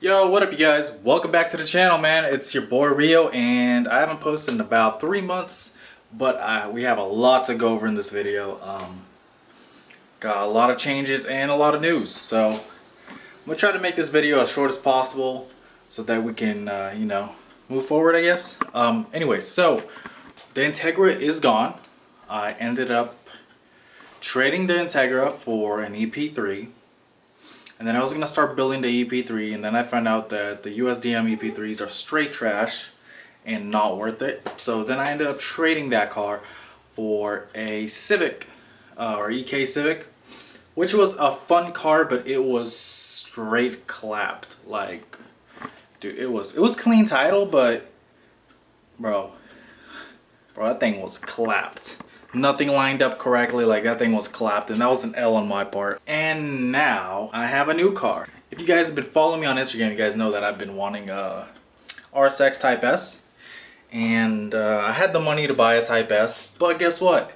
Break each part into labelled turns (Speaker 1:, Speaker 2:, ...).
Speaker 1: Yo, what up you guys? Welcome back to the channel, man. It's your boy Rio, and I haven't posted in about 3 months, but we have a lot to go over in this video. Got a lot of changes and a lot of news, so I'm gonna try to make this video as short as possible so that we can, move forward, I guess. Anyway, so the Integra is gone. I ended up trading the Integra for an EP3. And then I was going to start building the EP3, and then I found out that the USDM EP3s are straight trash and not worth it. So then I ended up trading that car for a Civic, or EK Civic, which was a fun car, but it was straight clapped. Like, dude, it was clean title, but bro, that thing was clapped. Nothing lined up correctly, like that thing was clapped, and that was an L on my part. And now I have a new car. If you guys have been following me on Instagram, you guys know that I've been wanting a RSX Type S, and I had the money to buy a Type S, but guess what?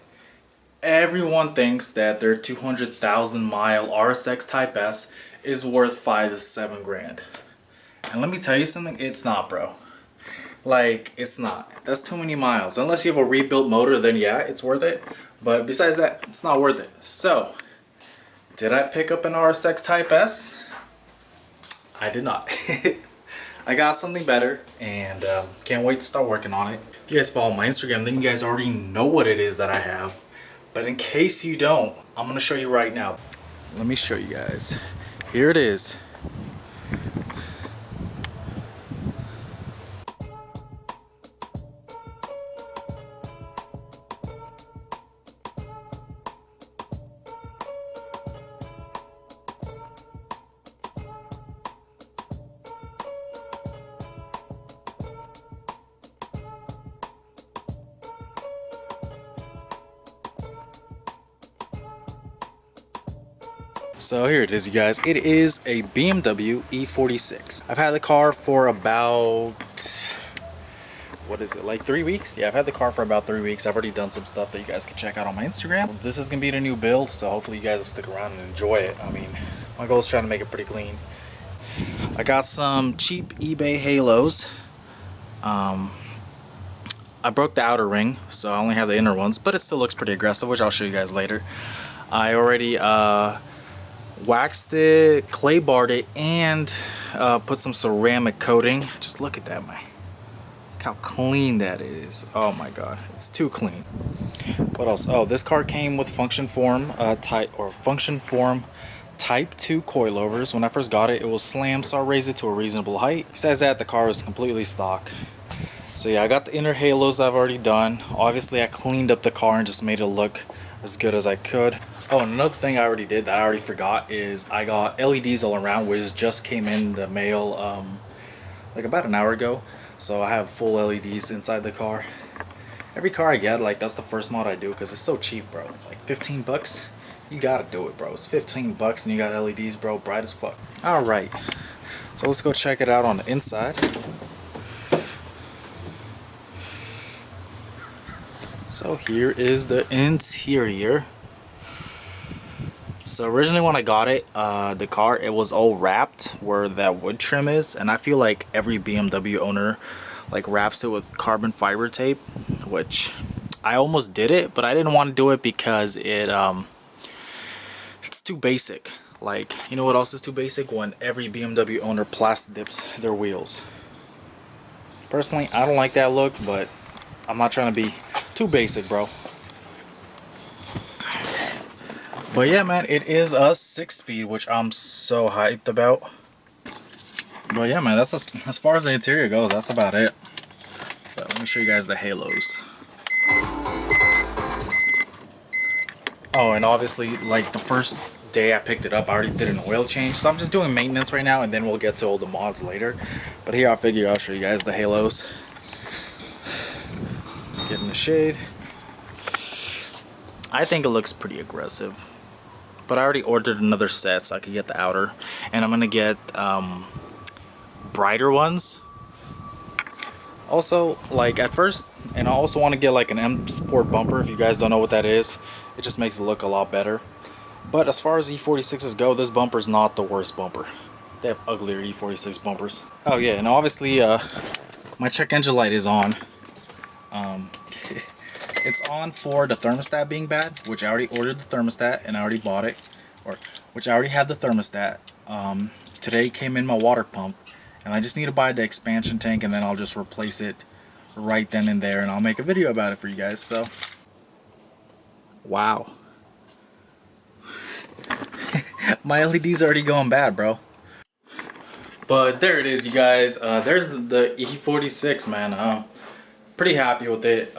Speaker 1: Everyone thinks that their 200,000 mile RSX Type S is worth 5 to 7 grand. And let me tell you something, it's not, bro. Like, it's not. That's too many miles. Unless you have a rebuilt motor, then yeah, it's worth it. But besides that, it's not worth it. So, did I pick up an RSX Type S? I did not. I got something better, and can't wait to start working on it. If you guys follow my Instagram, then you guys already know what it is that I have. But in case you don't, I'm going to show you right now. Let me show you guys. Here it is. So here it is, you guys. It is a BMW E46. I've had the car for about, what is it, like 3 weeks? Yeah, I've had the car for about 3 weeks. I've already done some stuff that you guys can check out on my Instagram. This is going to be the new build, so hopefully you guys will stick around and enjoy it. I mean, my goal is trying to make it pretty clean. I got some cheap eBay halos. I broke the outer ring, so I only have the inner ones, but it still looks pretty aggressive, which I'll show you guys later. I already waxed it, clay barred it, and put some ceramic coating. Just look at that, man. Look how clean that is. Oh my god, it's too clean. What else? Oh, this car came with Function Form Type 2 coilovers. When I first got it, it was slammed, so I raised it to a reasonable height. Besides that, the car was completely stock. So yeah, I got the inner halos that I've already done. Obviously, I cleaned up the car and just made it look as good as I could. Oh, and another thing I already did that I already forgot is I got LEDs all around, which just came in the mail like about an hour ago. So I have full LEDs inside the car. Every car I get, like, that's the first mod I do because it's so cheap, bro. Like 15 bucks, you gotta do it, bro. It's 15 bucks and you got LEDs, bro, bright as fuck. Alright, so let's go check it out on the inside. So here is the interior. So originally when I got it, the car, it was all wrapped where that wood trim is, and I feel like every BMW owner like wraps it with carbon fiber tape, which I almost did it, but I didn't want to do it because it's too basic. Like, you know what else is too basic? When every BMW owner plastic dips their wheels. Personally, I don't like that look, but I'm not trying to be too basic, bro. But yeah, man, it is a 6-speed, which I'm so hyped about. But yeah, man, that's as far as the interior goes, that's about it. But let me show you guys the halos. Oh, and obviously, like, the first day I picked it up, I already did an oil change. So I'm just doing maintenance right now, and then we'll get to all the mods later. But here, I figure I'll show you guys the halos. Get in the shade. I think it looks pretty aggressive. But I already ordered another set so I could get the outer. And I'm going to get brighter ones. Also, like, at first, and I also want to get like an M Sport bumper. If you guys don't know what that is, it just makes it look a lot better. But as far as E46s go, this bumper is not the worst bumper. They have uglier E46 bumpers. Oh yeah, and obviously my check engine light is on. It's on for the thermostat being bad, which I already ordered the thermostat and I already bought it, or which I already have the thermostat. Today came in my water pump, and I just need to buy the expansion tank, and then I'll just replace it right then and there, and I'll make a video about it for you guys. So, wow, my LED's already going bad, bro. But there it is, you guys. There's the E46, man. Pretty happy with it.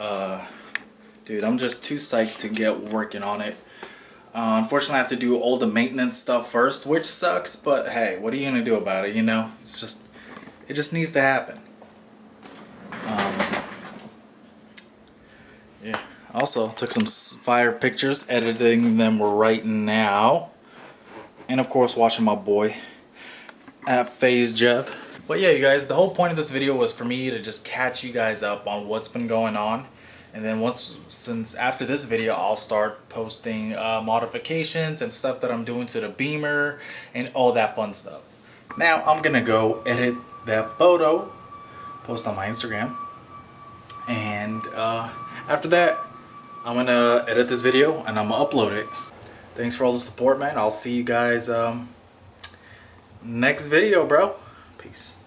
Speaker 1: Dude, I'm just too psyched to get working on it. Unfortunately, I have to do all the maintenance stuff first, which sucks, but hey, what are you gonna do about it, you know? It just needs to happen. Yeah, also took some fire pictures, editing them right now. And of course, watching my boy at Phase Jeff. But yeah, you guys, the whole point of this video was for me to just catch you guys up on what's been going on. And then since after this video, I'll start posting modifications and stuff that I'm doing to the Beamer and all that fun stuff. Now I'm gonna go edit that photo, post on my Instagram, and after that, I'm gonna edit this video and I'm gonna upload it. Thanks for all the support, man. I'll see you guys next video, bro. Peace.